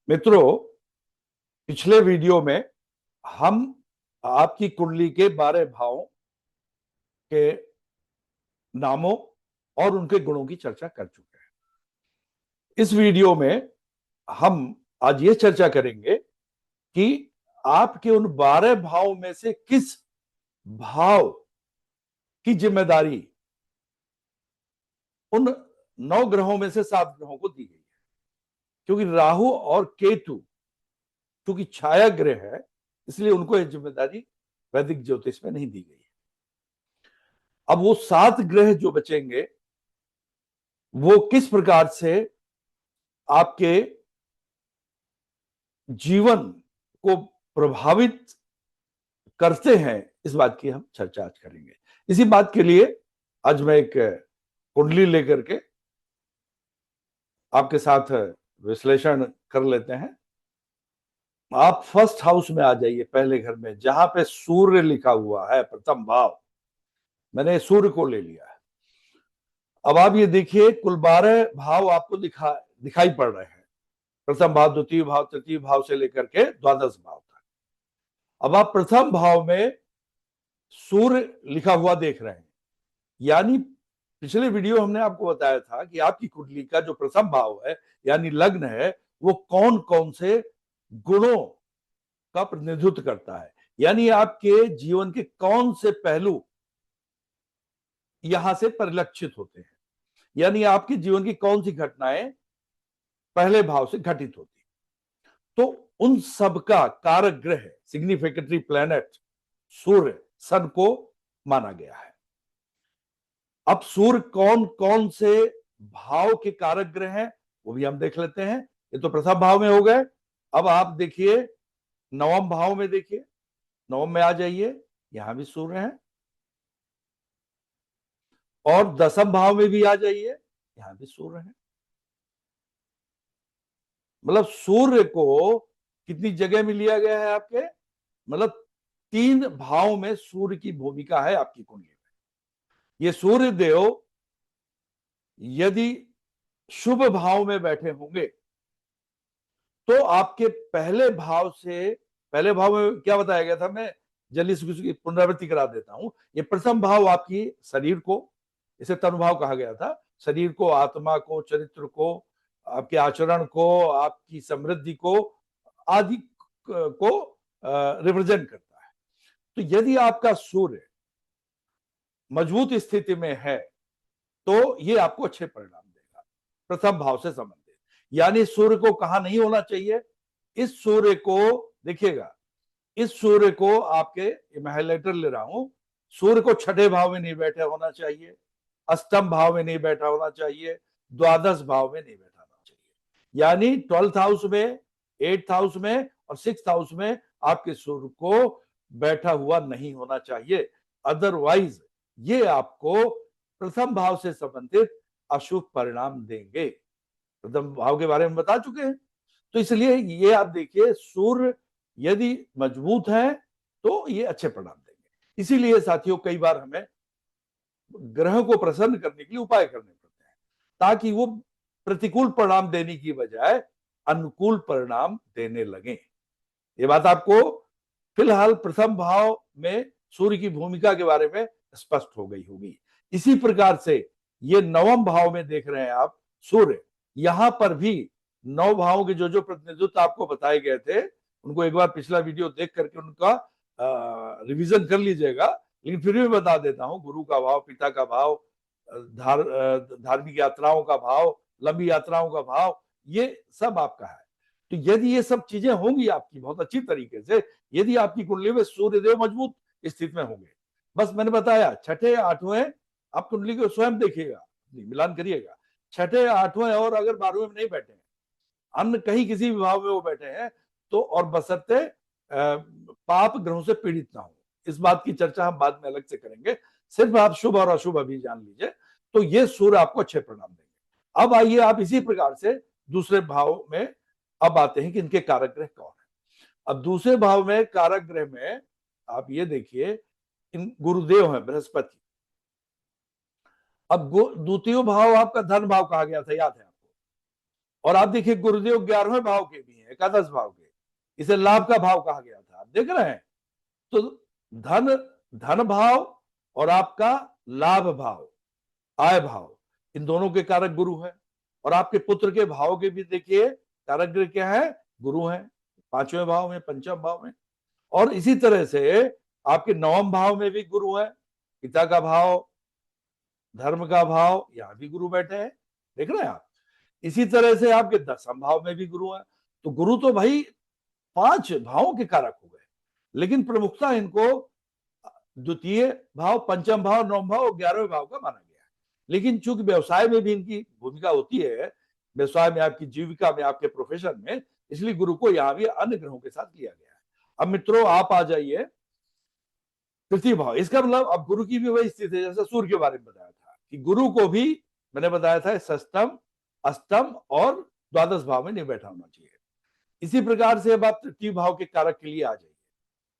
मित्रों, पिछले वीडियो में हम आपकी कुंडली के 12 भावों के नामों और उनके गुणों की चर्चा कर चुके हैं। इस वीडियो में हम आज ये चर्चा करेंगे कि आपके उन 12 भावों में से किस भाव की जिम्मेदारी उन 9 ग्रहों में से 7 ग्रहों को दी गई है। क्योंकि राहु और केतु क्योंकि छाया ग्रह है, इसलिए उनको यह जिम्मेदारी वैदिक ज्योतिष में नहीं दी गई है। अब वो 7 ग्रह जो बचेंगे वो किस प्रकार से आपके जीवन को प्रभावित करते हैं, इस बात की हम चर्चा आज करेंगे। इसी बात के लिए आज मैं एक कुंडली लेकर के आपके साथ विश्लेषण कर लेते हैं। आप फर्स्ट हाउस में आ जाइए, पहले घर में जहां पे सूर्य लिखा हुआ है, प्रथम भाव। मैंने सूर्य को ले लिया है। अब आप ये देखिए, कुल 12 भाव आपको दिखाई पड़ रहे हैं। प्रथम भाव, द्वितीय भाव, तृतीय भाव से लेकर के द्वादश भाव तक। अब आप प्रथम भाव में सूर्य लिखा हुआ देख रहे हैं, यानी पिछले वीडियो हमने आपको बताया था कि आपकी कुंडली का जो प्रथम भाव है यानी लग्न है, वो कौन कौन से गुणों का प्रतिनिधित्व करता है, यानी आपके जीवन के कौन से पहलू यहां से परिलक्षित होते हैं, यानी आपके जीवन की कौन सी घटनाएं पहले भाव से घटित होती। तो उन सब का कारक ग्रह, सिग्निफिकेटरी प्लैनेट सूर्य, सन को माना गया है। अब सूर्य कौन कौन से भाव के कारक ग्रह हैं वो भी हम देख लेते हैं। ये तो प्रथम भाव में हो गए। अब आप देखिए नवम भाव में, देखिए नवम में आ जाइए, यहां भी सूर्य है। और दसम भाव में भी आ जाइए, यहां भी सूर्य है। मतलब सूर्य को कितनी जगह में लिया गया है आपके, मतलब 3 भाव में सूर्य की भूमिका है आपकी कुंडली में। ये सूर्य देव यदि शुभ भाव में बैठे होंगे तो आपके पहले भाव से, पहले भाव में क्या बताया गया था, मैं जल्दी से उसकी पुनरावृत्ति करा देता हूं। ये प्रथम भाव आपकी शरीर को, इसे तनुभाव कहा गया था, शरीर को, आत्मा को, चरित्र को, आपके आचरण को, आपकी समृद्धि को आदि को रिप्रेजेंट करता है। तो यदि आपका सूर्य मजबूत स्थिति में है तो ये आपको अच्छे परिणाम देगा, प्रथम भाव से संबंधित। यानी सूर्य को कहां नहीं होना चाहिए, इस सूर्य को देखिएगा, इस सूर्य को आपके, मैं हाइलाइटर ले रहा हूं, सूर्य को छठे भाव में नहीं बैठा होना चाहिए, अष्टम भाव में नहीं बैठा होना चाहिए, द्वादश भाव में नहीं बैठा होना चाहिए। यानी 12th हाउस में, 8th हाउस में और 6th हाउस में आपके सूर्य को बैठा हुआ नहीं होना चाहिए। अदरवाइज ये आपको प्रथम भाव से संबंधित अशुभ परिणाम देंगे। प्रथम भाव के बारे में बता चुके हैं। तो इसलिए ये आप देखिए, सूर्य यदि मजबूत है तो ये अच्छे परिणाम देंगे। इसीलिए साथियों, कई बार हमें ग्रह को प्रसन्न करने के लिए उपाय करने पड़ते हैं ताकि वो प्रतिकूल परिणाम देने की बजाय अनुकूल परिणाम देने लगे। ये बात आपको फिलहाल प्रथम भाव में सूर्य की भूमिका के बारे में स्पष्ट हो गई होगी। इसी प्रकार से ये नवम भाव में देख रहे हैं आप सूर्य, यहां पर भी 9 भावों के जो जो प्रतिनिधित्व आपको बताए गए थे उनको एक बार पिछला वीडियो देख करके उनका रिवीजन कर लीजिएगा। लेकिन फिर भी बता देता हूं, गुरु का भाव, पिता का भाव, धार्मिक यात्राओं का भाव, लंबी यात्राओं का भाव, ये सब आपका है। तो यदि ये सब चीजें होंगी आपकी बहुत अच्छी तरीके से, यदि आपकी कुंडली में सूर्यदेव मजबूत स्थिति में होंगे, बस मैंने बताया छठे आठवें, आप कुंडली को स्वयं देखिएगा, मिलान करिएगा, छठे आठवें और अगर 12वें में नहीं बैठे हैं, अन्य कहीं किसी भी भाव में वो बैठे हैं तो, और बशर्ते पाप ग्रहों से पीड़ित ना हो। इस बात की चर्चा हम बाद में अलग से करेंगे। सिर्फ आप शुभ और अशुभ अभी जान लीजिए, तो ये सूर्य आपको अच्छे परिणाम देंगे। अब आइए आप इसी प्रकार से दूसरे भाव में अब आते हैं कि इनके कारक ग्रह कौन है। अब दूसरे भाव में कारक ग्रह में आप ये देखिए, इन गुरुदेव हैं बृहस्पति। अब द्वितीय भाव आपका धन भाव कहा गया था, याद है आपको, और आप देखिए गुरुदेव 11वें भाव के भी हैं, एकादश भाव के, इसे लाभ का भाव कहा गया था, आप देख रहे हैं। तो धन धन भाव और आपका लाभ भाव, आय भाव, इन दोनों के कारक गुरु है। और आपके पुत्र के भाव के भी देखिए कारक ग्रह क्या है, गुरु है, 5वें भाव में, पंचम भाव में। और इसी तरह से आपके 9वें भाव में भी गुरु है, पिता का भाव, धर्म का भाव, यहां भी गुरु बैठे हैं, देख रहे हैं आप। इसी तरह से आपके 10वें भाव में भी गुरु है। तो गुरु तो भाई 5 भावों के कारक हो गए, लेकिन प्रमुखता इनको द्वितीय भाव, पंचम भाव, 9वां भाव और 11वें भाव का माना गया है। लेकिन चूंकि व्यवसाय में भी इनकी भूमिका होती है, व्यवसाय में, आपकी जीविका में, आपके प्रोफेशन में, इसलिए गुरु को यहां भी अन्य ग्रहों के साथ लिया गया है। अब मित्रों आप आ जाइए तृतीय भाव। इसका मतलब अब गुरु की भी वही स्थिति है जैसे सूर्य के बारे में बताया था कि गुरु को भी मैंने बताया था षष्टम, अष्टम और द्वादश भाव में नहीं बैठा होना चाहिए। इसी प्रकार से अब आप तृतीय भाव के कारक के लिए आ जाइए,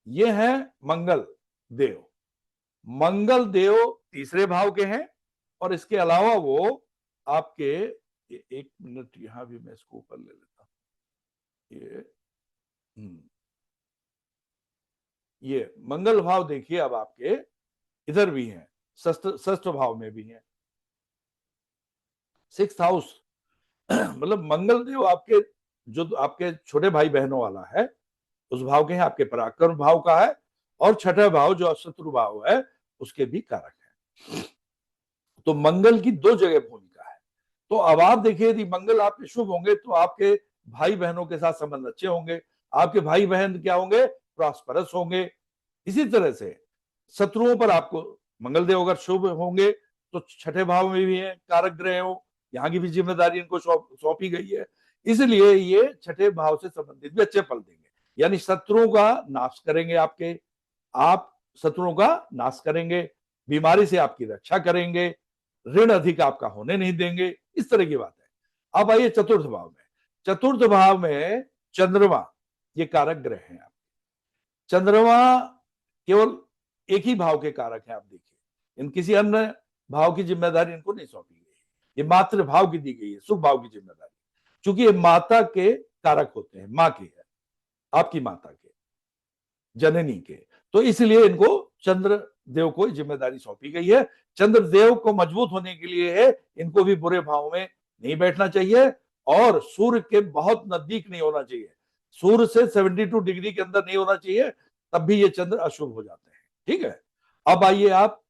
ये हैं मंगल देव। मंगल देव तीसरे भाव के हैं और इसके अलावा वो आपके, एक मिनट यहां भी मैं इसको ऊपर ले लेता हूं, ये मंगल भाव देखिए अब आपके इधर भी हैं, षष्ठ भाव में भी हैं, 6th हाउस। मतलब मंगल देव आपके जो आपके छोटे भाई बहनों वाला है उस भाव के हैं, आपके पराक्रम भाव का है, और छठा भाव जो शत्रु भाव है उसके भी कारक है। तो मंगल की 2 जगह भूमिका है। तो अब आप देखिए यदि मंगल आपके शुभ होंगे तो आपके भाई बहनों के साथ संबंध अच्छे होंगे, आपके भाई बहन क्या होंगे, प्रॉस्परस होंगे। इसी तरह से शत्रुओं पर आपको मंगल देव अगर शुभ होंगे तो छठे भाव में भी है कारक ग्रह हो, यहाँ की भी जिम्मेदारी इनको सौंपी गई है, इसलिए ये छठे भाव से संबंधित भी अच्छे फल देंगे। यानी शत्रुओं का नाश करेंगे, आप शत्रुओं का नाश करेंगे, बीमारी से आपकी रक्षा करेंगे, ऋण अधिक आपका होने नहीं देंगे, इस तरह की बात है। अब आइए चतुर्थ भाव में। चतुर्थ भाव में चंद्रमा ये कारक ग्रह हैं। आप चंद्रमा केवल एक ही भाव के कारक है, आप देखिए इन किसी अन्य भाव की जिम्मेदारी इनको नहीं सौंपी गई, ये मातृ भाव की दी गई है, शुभ भाव की जिम्मेदारी, क्योंकि ये माता के कारक होते हैं, माँ के है, आपकी माता के, जननी के, तो इसलिए इनको चंद्र देव को जिम्मेदारी सौंपी गई है। चंद्र देव को मजबूत होने के लिए है इनको भी बुरे भाव में नहीं बैठना चाहिए और सूर्य के बहुत नजदीक नहीं होना चाहिए, सूर्य से 72 डिग्री के अंदर नहीं होना चाहिए, तब भी ये चंद्र अशुभ हो जाते हैं। ठीक है, अब आइए आप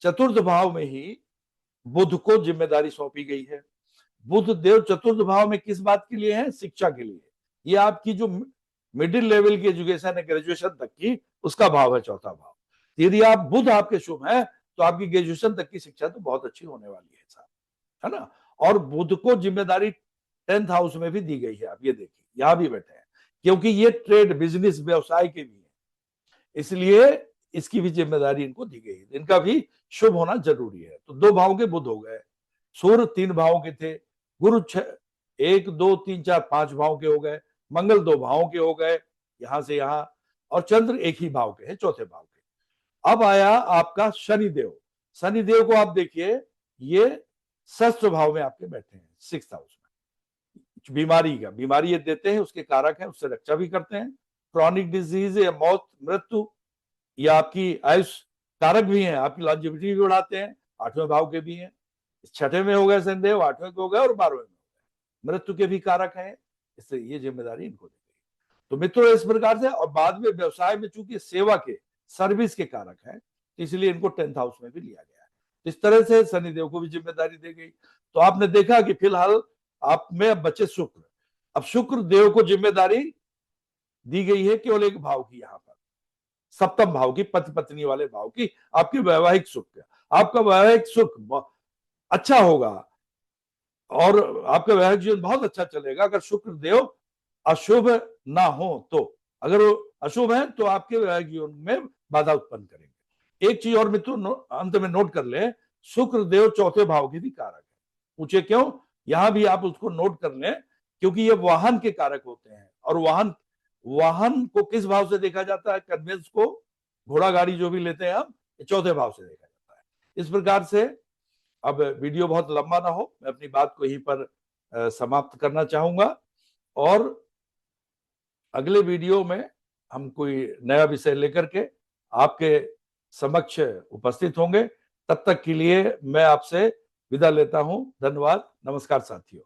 चतुर्थ भाव में ही बुध को जिम्मेदारी सौंपी गई है। बुध देव चतुर्थ भाव में किस बात के लिए है, शिक्षा के लिए। ये आपकी जो मिडिल लेवल की एजुकेशन है, ग्रेजुएशन तक की, उसका भाव है चौथा भाव। यदि आप बुध आपके शुभ है तो आपकी ग्रेजुएशन तक की शिक्षा तो बहुत अच्छी होने वाली है साहब, है ना। और बुध को जिम्मेदारी 10th हाउस में भी दी गई है, आप ये देखिए यहां भी बैठे हैं, क्योंकि ये ट्रेड, बिजनेस, व्यवसाय के भी है, इसलिए इसकी भी जिम्मेदारी इनको दी गई है, इनका भी शुभ होना जरूरी है। तो 2 भाव के बुध हो गए, सूर्य 3 भाव के थे, गुरु 1 2 3 4 5 भाव के हो गए, मंगल 2 भाव के हो गए यहां से यहां, और चंद्र एक ही भाव के हैं, चौथे भाव के। अब आया आपका शनिदेव। शनिदेव को आप देखिए ये 6th भाव में आपके बैठे हैं, 6th हाउस में। बीमारी ये देते हैं, उसके कारक हैं, उससे रक्षा भी करते हैं, क्रॉनिक डिजीज या मौत, मृत्यु, या आपकी आयुष कारक भी हैं, आपकी लॉन्जेविटी भी बढ़ाते हैं, 8वें भाव के भी हैं। छठे में हो गए शनिदेव, 8वें के हो गए और 12वें में हो गए, मृत्यु के भी कारक हैं, इससे ये जिम्मेदारी इनको दी गई। तो मित्रों इस प्रकार से, और बाद में व्यवसाय में चूंकि सेवा के, सर्विस के कारक हैं, इसलिए इनको 10th हाउस में भी लिया गया है। इस तरह से शनिदेव को भी जिम्मेदारी दी गई। तो आपने देखा कि फिलहाल आप में अब बचे शुक्र। अब शुक्र देव को जिम्मेदारी दी गई है केवल एक भाव की, यहां पर 7th भाव की, पति पत्नी वाले भाव की, आपकी वैवाहिक सुख। आपका वैवाहिक सुख अच्छा होगा और आपका वैवाहिक जीवन बहुत अच्छा चलेगा अगर शुक्र देव अशुभ ना हो तो। अगर वो अशुभ है तो आपके वैवाहिक जीवन में बाधा उत्पन्न करेंगे। एक चीज और मित्रों अंत में नोट कर ले, शुक्र देव चौथे भाव के भी कारक है। पूछे क्यों, यहां भी आप उसको नोट कर लें, क्योंकि ये वाहन के कारक होते हैं, और वाहन को किस भाव से देखा जाता है, कन्वेंस को, घोड़ा गाड़ी जो भी लेते हैं हम, चौथे भाव से देखा जाता है। इस प्रकार से अब वीडियो बहुत लंबा ना हो, मैं अपनी बात को यहीं पर समाप्त करना चाहूंगा और अगले वीडियो में हम कोई नया विषय लेकर के आपके समक्ष उपस्थित होंगे। तब तक के लिए मैं आपसे विदा लेता हूं। धन्यवाद। नमस्कार साथियों।